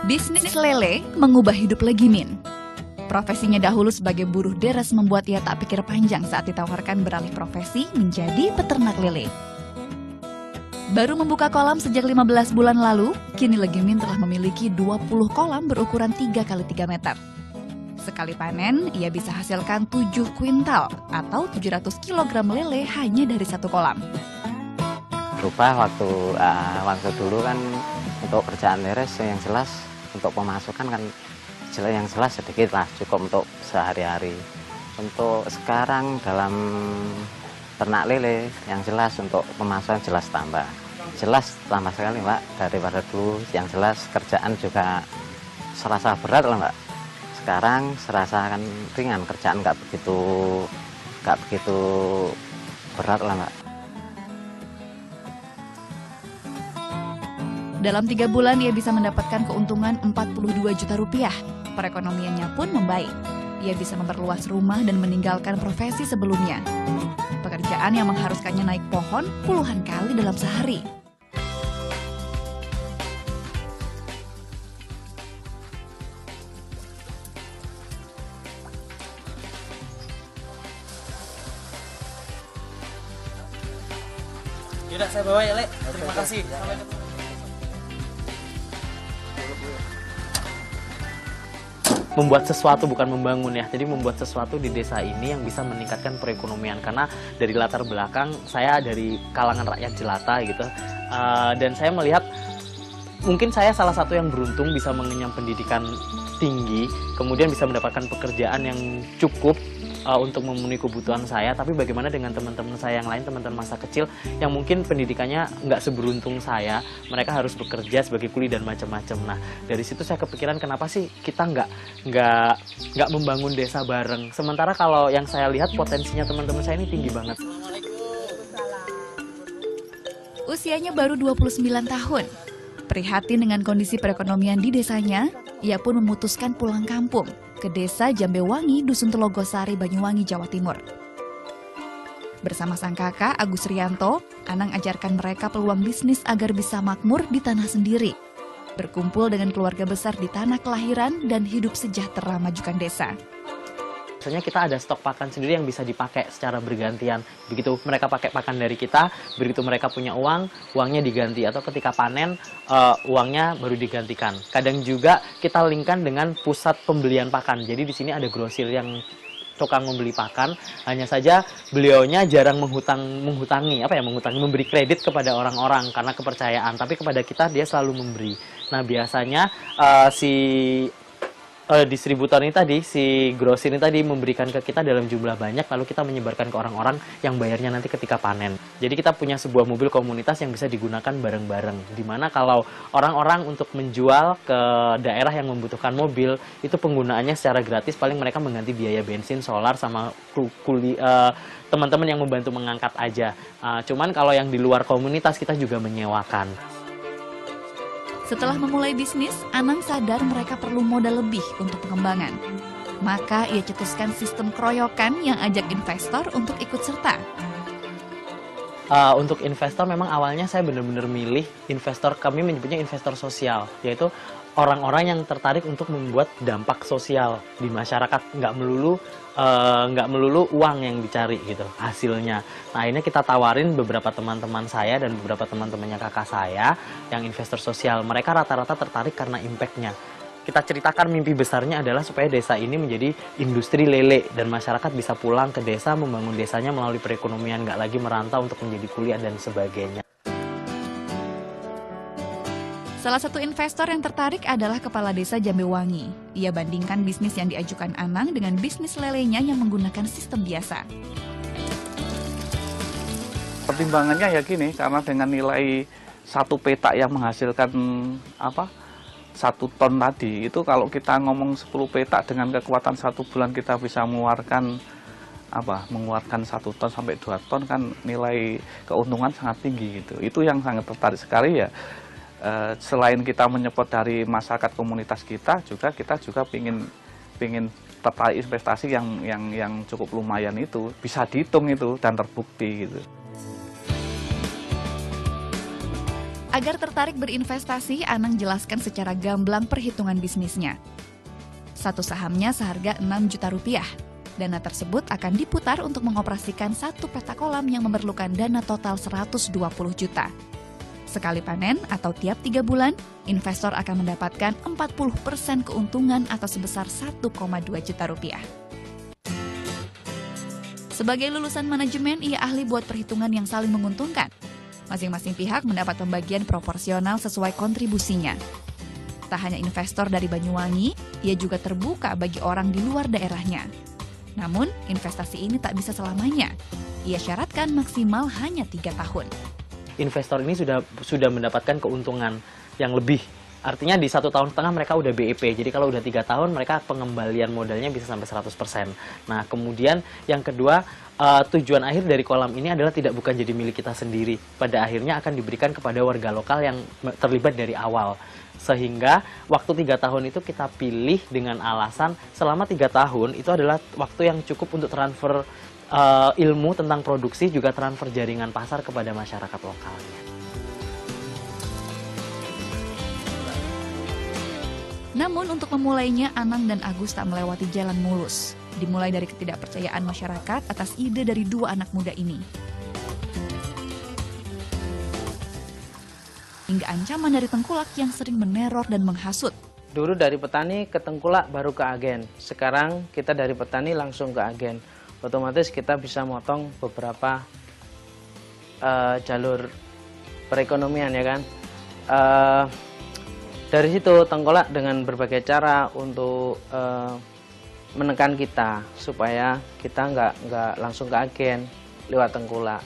Bisnis lele mengubah hidup Legimin. Profesinya dahulu sebagai buruh deres membuat ia tak pikir panjang saat ditawarkan beralih profesi menjadi peternak lele. Baru membuka kolam sejak 15 bulan lalu, kini Legimin telah memiliki 20 kolam berukuran 3 x 3 meter. Sekali panen, ia bisa hasilkan 7 kuintal atau 700 kg lele hanya dari satu kolam. Berubah waktu dulu kan untuk kerjaan deres yang jelas untuk pemasukan kan yang jelas sedikit lah, cukup untuk sehari-hari. Untuk sekarang dalam ternak lele yang jelas untuk pemasukan jelas tambah sekali Mbak, daripada dulu. Yang jelas kerjaan juga serasa berat lah Mbak. Sekarang serasa kan ringan, kerjaan nggak begitu berat lah Mbak. Dalam 3 bulan ia bisa mendapatkan keuntungan 42 juta rupiah. Perekonomiannya pun membaik. Ia bisa memperluas rumah dan meninggalkan profesi sebelumnya. Pekerjaan yang mengharuskannya naik pohon puluhan kali dalam sehari. Yaudah, saya bawa ya, Le. Terima kasih. Sampai ketemu. Membuat sesuatu bukan membangun ya, jadi membuat sesuatu di desa ini yang bisa meningkatkan perekonomian. Karena dari latar belakang saya dari kalangan rakyat jelata gitu, dan saya melihat mungkin saya salah satu yang beruntung bisa mengenyam pendidikan tinggi, kemudian bisa mendapatkan pekerjaan yang cukup untuk memenuhi kebutuhan saya. Tapi bagaimana dengan teman-teman saya yang lain, teman-teman masa kecil yang mungkin pendidikannya nggak seberuntung saya, mereka harus bekerja sebagai kuli dan macam-macam. Nah, dari situ saya kepikiran kenapa sih kita nggak membangun desa bareng. Sementara kalau yang saya lihat potensinya teman-teman saya ini tinggi banget. Usianya baru 29 tahun. Prihatin dengan kondisi perekonomian di desanya, ia pun memutuskan pulang kampung ke desa Jambewangi, Dusun Telogosari, Banyuwangi, Jawa Timur. Bersama sang kakak, Agus Rianto, Anang ajarkan mereka peluang bisnis agar bisa makmur di tanah sendiri. Berkumpul dengan keluarga besar di tanah kelahiran dan hidup sejahtera majukan desa. Biasanya kita ada stok pakan sendiri yang bisa dipakai secara bergantian. Begitu mereka pakai pakan dari kita, begitu mereka punya uang, uangnya diganti. Atau ketika panen, uangnya baru digantikan. Kadang juga kita linkkan dengan pusat pembelian pakan. Jadi di sini ada grosir yang tukang membeli pakan. Hanya saja beliaunya jarang menghutangi, memberi kredit kepada orang-orang karena kepercayaan. Tapi kepada kita dia selalu memberi. Nah biasanya distributor ini tadi, si grosir ini tadi memberikan ke kita dalam jumlah banyak, lalu kita menyebarkan ke orang-orang yang bayarnya nanti ketika panen. Jadi kita punya sebuah mobil komunitas yang bisa digunakan bareng-bareng. Dimana kalau orang-orang untuk menjual ke daerah yang membutuhkan mobil, itu penggunaannya secara gratis, paling mereka mengganti biaya bensin, solar, sama teman-teman yang membantu mengangkat aja. Cuman kalau yang di luar komunitas kita juga menyewakan. Setelah memulai bisnis, Anang sadar mereka perlu modal lebih untuk pengembangan. Maka ia cetuskan sistem keroyokan yang ajak investor untuk ikut serta. Untuk investor memang awalnya saya benar-benar milih investor, kami menyebutnya investor sosial, yaitu orang-orang yang tertarik untuk membuat dampak sosial di masyarakat, nggak melulu uang yang dicari gitu hasilnya. Nah akhirnya kita tawarin beberapa teman-teman saya dan beberapa teman-temannya kakak saya yang investor sosial. Mereka rata-rata tertarik karena impact-nya. Kita ceritakan mimpi besarnya adalah supaya desa ini menjadi industri lele dan masyarakat bisa pulang ke desa membangun desanya melalui perekonomian, nggak lagi merantau untuk menjadi kuliah dan sebagainya. Salah satu investor yang tertarik adalah Kepala Desa Jambewangi. Ia bandingkan bisnis yang diajukan Anang dengan bisnis lelenya yang menggunakan sistem biasa. Pertimbangannya ya gini, karena dengan nilai 1 petak yang menghasilkan 1 ton tadi, itu kalau kita ngomong 10 petak dengan kekuatan 1 bulan kita bisa mengeluarkan 1 ton sampai 2 ton, kan nilai keuntungan sangat tinggi gitu. Itu yang sangat tertarik sekali ya. Selain kita menyepot dari masyarakat komunitas kita juga pingin tertarik investasi yang cukup lumayan, itu bisa dihitung itu dan terbukti gitu. Agar tertarik berinvestasi, Anang jelaskan secara gamblang perhitungan bisnisnya. Satu sahamnya seharga 6 juta rupiah. Dana tersebut akan diputar untuk mengoperasikan satu peta kolam yang memerlukan dana total 120 juta. Sekali panen atau tiap 3 bulan, investor akan mendapatkan 40% keuntungan atau sebesar 1,2 juta rupiah. Sebagai lulusan manajemen, ia ahli buat perhitungan yang saling menguntungkan. Masing-masing pihak mendapat pembagian proporsional sesuai kontribusinya. Tak hanya investor dari Banyuwangi, ia juga terbuka bagi orang di luar daerahnya. Namun, investasi ini tak bisa selamanya. Ia syaratkan maksimal hanya 3 tahun. Investor ini sudah mendapatkan keuntungan yang lebih. Artinya di 1,5 tahun mereka udah BEP. Jadi kalau udah 3 tahun mereka pengembalian modalnya bisa sampai 100%. Nah, kemudian yang kedua, tujuan akhir dari kolam ini adalah bukan jadi milik kita sendiri. Pada akhirnya akan diberikan kepada warga lokal yang terlibat dari awal. Sehingga waktu 3 tahun itu kita pilih dengan alasan selama 3 tahun itu adalah waktu yang cukup untuk transfer ilmu tentang produksi, juga transfer jaringan pasar kepada masyarakat lokalnya. Namun untuk memulainya, Anang dan Agus tak melewati jalan mulus. Dimulai dari ketidakpercayaan masyarakat atas ide dari 2 anak muda ini. Hingga ancaman dari tengkulak yang sering meneror dan menghasut. Dulu dari petani ke tengkulak baru ke agen. Sekarang kita dari petani langsung ke agen. Otomatis kita bisa motong beberapa jalur perekonomian, ya kan. Dari situ tengkulak dengan berbagai cara untuk menekan kita supaya kita nggak langsung ke agen lewat tengkulak.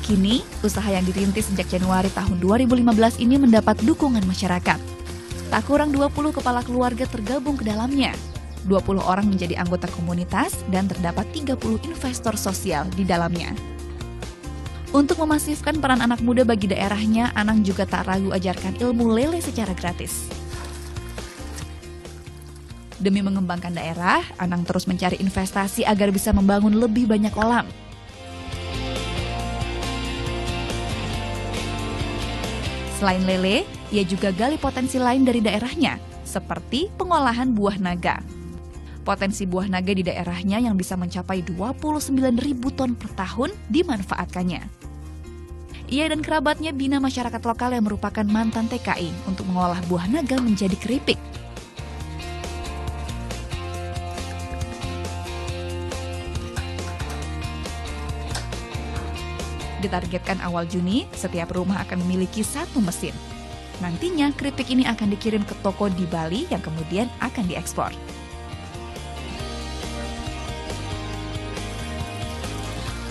Kini, usaha yang dirintis sejak Januari tahun 2015 ini mendapat dukungan masyarakat. Tak kurang 20 kepala keluarga tergabung ke dalamnya. 20 orang menjadi anggota komunitas dan terdapat 30 investor sosial di dalamnya. Untuk memasifkan peran anak muda bagi daerahnya, Anang juga tak ragu ajarkan ilmu lele secara gratis. Demi mengembangkan daerah, Anang terus mencari investasi agar bisa membangun lebih banyak kolam. Selain lele, ia juga gali potensi lain dari daerahnya, seperti pengolahan buah naga. Potensi buah naga di daerahnya yang bisa mencapai 29.000 ton per tahun dimanfaatkannya. Ia dan kerabatnya bina masyarakat lokal yang merupakan mantan TKI untuk mengolah buah naga menjadi keripik. Ditargetkan awal Juni, setiap rumah akan memiliki 1 mesin. Nantinya keripik ini akan dikirim ke toko di Bali yang kemudian akan diekspor.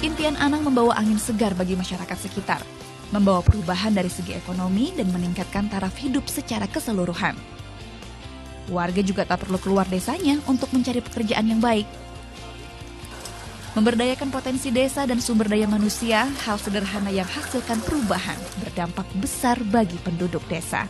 Impian Anang membawa angin segar bagi masyarakat sekitar, membawa perubahan dari segi ekonomi dan meningkatkan taraf hidup secara keseluruhan. Warga juga tak perlu keluar desanya untuk mencari pekerjaan yang baik. Memberdayakan potensi desa dan sumber daya manusia, hal sederhana yang hasilkan perubahan berdampak besar bagi penduduk desa.